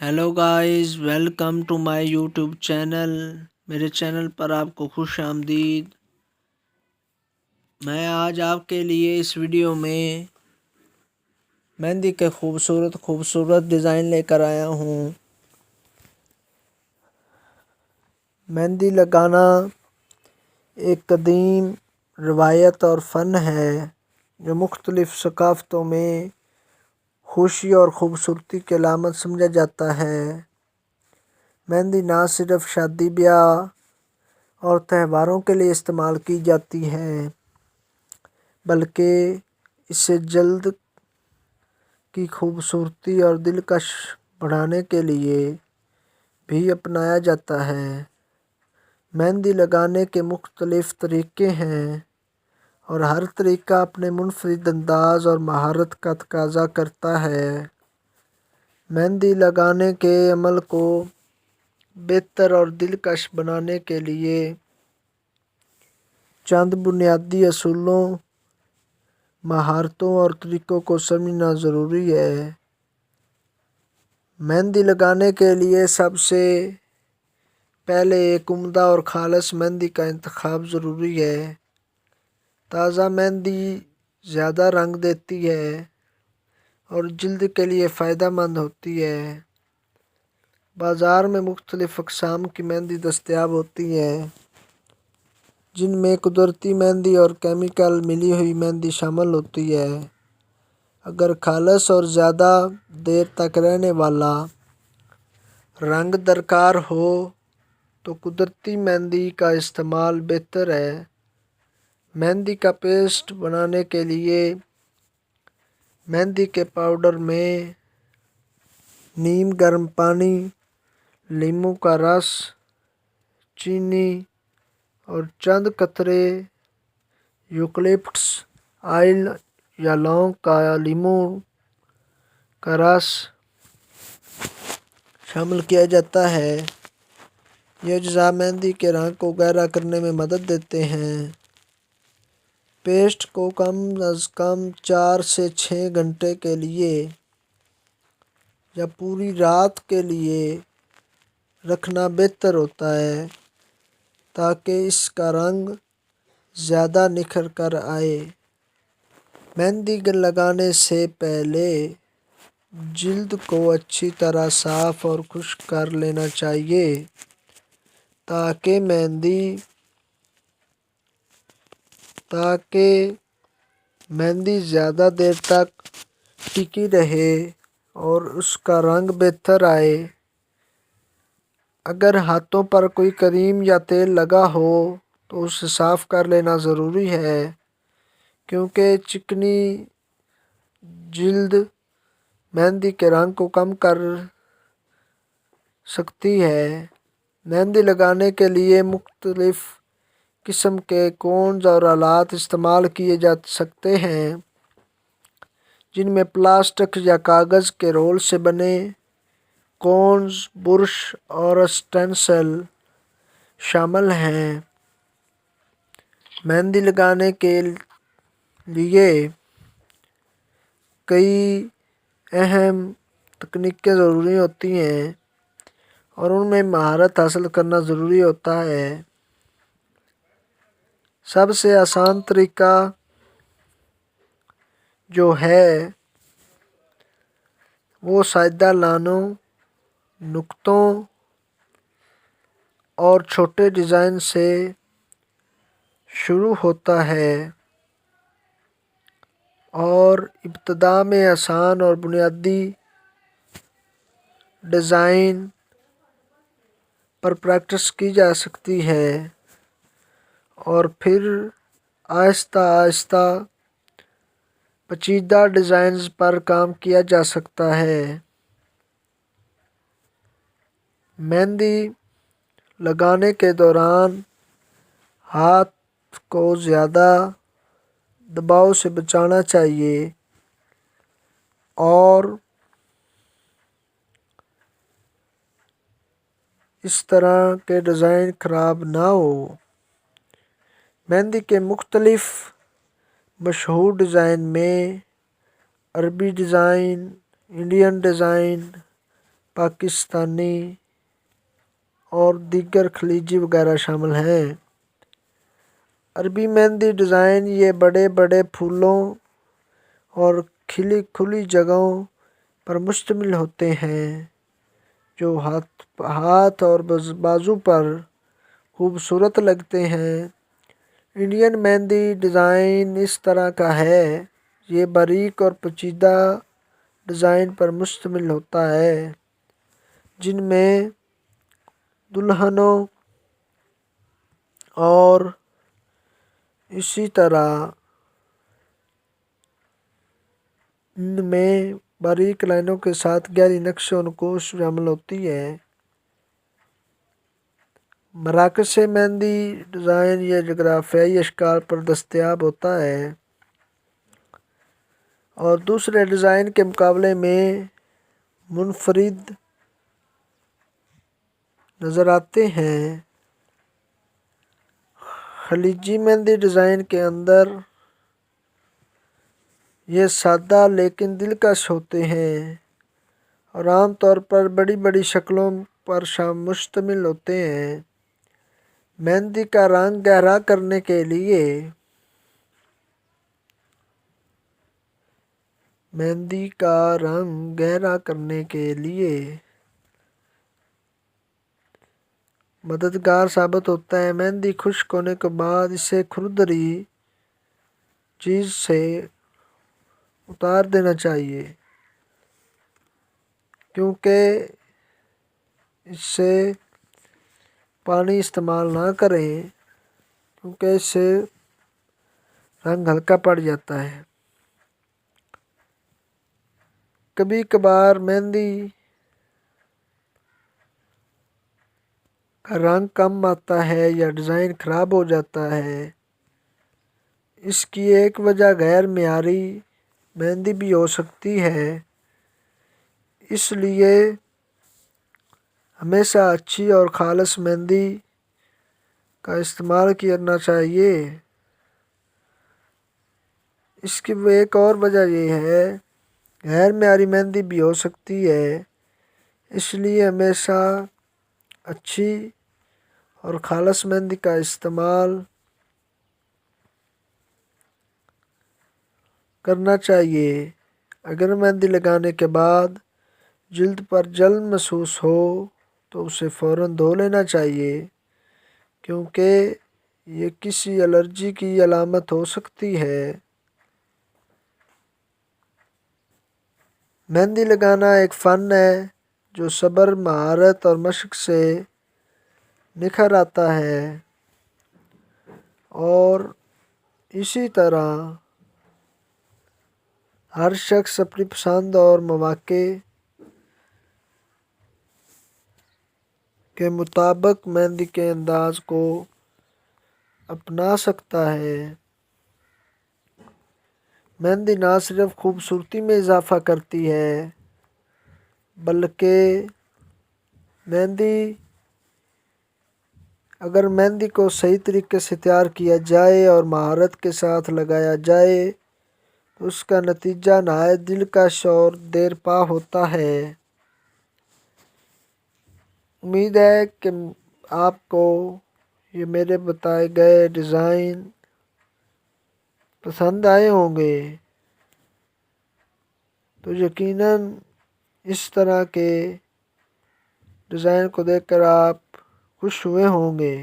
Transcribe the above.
Hello guys, welcome to my YouTube channel. मेरे channel पर आपको खुश आमदीद। मैं आज आपके लिए इस वीडियो में मेहंदी के खूबसूरत डिज़ाइन लेकर आया हूँ। मेहंदी लगाना एक कदीम रवायत और फ़न है जो मुख्तलिफ़ सकाफ़तों में खुशी और ख़ूबसूरती की अलामत समझा जाता है। मेहंदी ना सिर्फ शादी ब्याह और त्योहारों के लिए इस्तेमाल की जाती है, बल्कि इसे जल्द की खूबसूरती और दिलकश बढ़ाने के लिए भी अपनाया जाता है। मेहंदी लगाने के मुख्तलिफ़ तरीक़े हैं और हर तरीक़ा अपने मुनफरिद अंदाज़ और महारत का तकाज़ा करता है। मेहंदी लगाने के अमल को बेहतर और दिलकश बनाने के लिए चंद बुनियादी असूलों, महारतों और तरीक़ों को समझना ज़रूरी है। मेहंदी लगाने के लिए सबसे पहले एक उम्दा और खालिस मेहंदी का इंतखाब ज़रूरी है। ताज़ा मेहंदी ज़्यादा रंग देती है और जल्द के लिए फ़ायदेमंद होती है। बाज़ार में मुख्तलिफ़ अक़साम की मेहंदी दस्तयाब होती है, जिनमें कुदरती मेहंदी और केमिकल मिली हुई मेहंदी शामिल होती है। अगर खालिस और ज़्यादा देर तक रहने वाला रंग दरकार हो तो कुदरती मेहंदी का इस्तेमाल बेहतर है। मेहंदी का पेस्ट बनाने के लिए मेहंदी के पाउडर में नीम गर्म पानी, नींबू का रस, चीनी और चंद कतरे यूकलिप्टस ऑयल या लौंग का नींबू का रस शामिल किया जाता है। ये अज्जा मेहंदी के रंग को गहरा करने में मदद देते हैं। पेस्ट को कम अज़ कम 4 से 6 घंटे के लिए या पूरी रात के लिए रखना बेहतर होता है, ताकि इसका रंग ज़्यादा निखर कर आए। मेहंदी लगाने से पहले जिल्द को अच्छी तरह साफ़ और खुश्क कर लेना चाहिए, ताकि मेहंदी ज़्यादा देर तक टिकी रहे और उसका रंग बेहतर आए। अगर हाथों पर कोई क्रीम या तेल लगा हो तो उसे साफ़ कर लेना ज़रूरी है, क्योंकि चिकनी जिल्द मेहंदी के रंग को कम कर सकती है। मेहंदी लगाने के लिए मुख्तलिफ़ किस्म के कोन्स और आलात इस्तेमाल किए जा सकते हैं, जिनमें प्लास्टिक या कागज़ के रोल से बने कोन्स, बुरश और स्टेंसिल शामिल हैं। मेहंदी लगाने के लिए कई अहम तकनीकें ज़रूरी होती हैं और उनमें महारत हासिल करना ज़रूरी होता है। सबसे आसान तरीका जो है वो सादा लाइनों, नुक्तों और छोटे डिज़ाइन से शुरू होता है और इब्तिदा में आसान और बुनियादी डिज़ाइन पर प्रैक्टिस की जा सकती है और फिर आहिस्ता आहिस्ता पेचीदा डिज़ाइंस पर काम किया जा सकता है। मेहंदी लगाने के दौरान हाथ को ज़्यादा दबाव से बचाना चाहिए और इस तरह के डिज़ाइन ख़राब ना हो। मेहंदी के मुख्तलिफ़ मशहूर डिज़ाइन में अरबी डिज़ाइन, इंडियन डिज़ाइन, پاکستانی اور دیگر خلیجی وغیرہ شامل ہیں۔ عربی مہندی ڈیزائن یہ بڑے بڑے پھولوں اور کھلی جگہوں پر مشتمل ہوتے ہیں جو ہاتھ اور بازو پر خوبصورت لگتے ہیں۔ انڈین مہندی ڈیزائن اس طرح کا ہے۔ یہ باریک اور پیچیدہ ڈیزائن پر مشتمل ہوتا ہے جن میں دلہنوں اور اسی طرح ان میں باریک لائنوں کے ساتھ گہری نقش و نقوش شامل ہوتی ہے۔ مراکز مہندی ڈیزائن یہ جغرافیائی اشکال پر دستیاب ہوتا ہے اور دوسرے ڈیزائن کے مقابلے میں منفرد نظر آتے ہیں۔ خلیجی مہندی ڈیزائن کے اندر یہ سادہ لیکن دلکش ہوتے ہیں اور عام طور پر بڑی بڑی شکلوں پر مشتمل ہوتے ہیں۔ مہندی کا رنگ گہرا کرنے کے لیے مددگار ثابت ہوتا ہے۔ مہندی خشک ہونے کے بعد اسے کھردری چیز سے اتار دینا چاہیے کیونکہ اس سے پانی استعمال نہ کریں کیونکہ اس سے رنگ ہلکا پڑ جاتا ہے۔ کبھی کبھار مہندی کا رنگ کم آتا ہے یا ڈیزائن خراب ہو جاتا ہے۔ اس کی ایک وجہ غیر معیاری مہندی بھی ہو سکتی ہے، اس لیے ہمیشہ اچھی اور خالص مہندی کا استعمال کرنا چاہیے۔ اس کی ایک اور وجہ یہ ہے غیر معیاری مہندی بھی ہو سکتی ہے، اس لیے ہمیشہ اچھی اور خالص مہندی کا استعمال کرنا چاہیے۔ اگر مہندی لگانے کے بعد جلد پر جلن محسوس ہو تو اسے فوراً دھو لینا چاہیے کیونکہ یہ کسی الرجی کی علامت ہو سکتی ہے۔ مہندی لگانا ایک فن ہے جو صبر، مہارت اور مشق سے نکھر آتا ہے اور اسی طرح ہر شخص اپنی پسند اور مواقع کے مطابق مہندی کے انداز کو اپنا سکتا ہے۔ مہندی نہ صرف خوبصورتی میں اضافہ کرتی ہے بلکہ اگر مہندی کو صحیح طریقے سے تیار کیا جائے اور مہارت کے ساتھ لگایا جائے تو اس کا نتیجہ نہایت دلکش اور دیرپا ہوتا ہے۔ امید ہے کہ آپ کو یہ میرے بتائے گئے ڈیزائن پسند آئے ہوں گے، تو یقیناً اس طرح کے ڈیزائن کو دیکھ کر آپ خوش ہوئے ہوں گے۔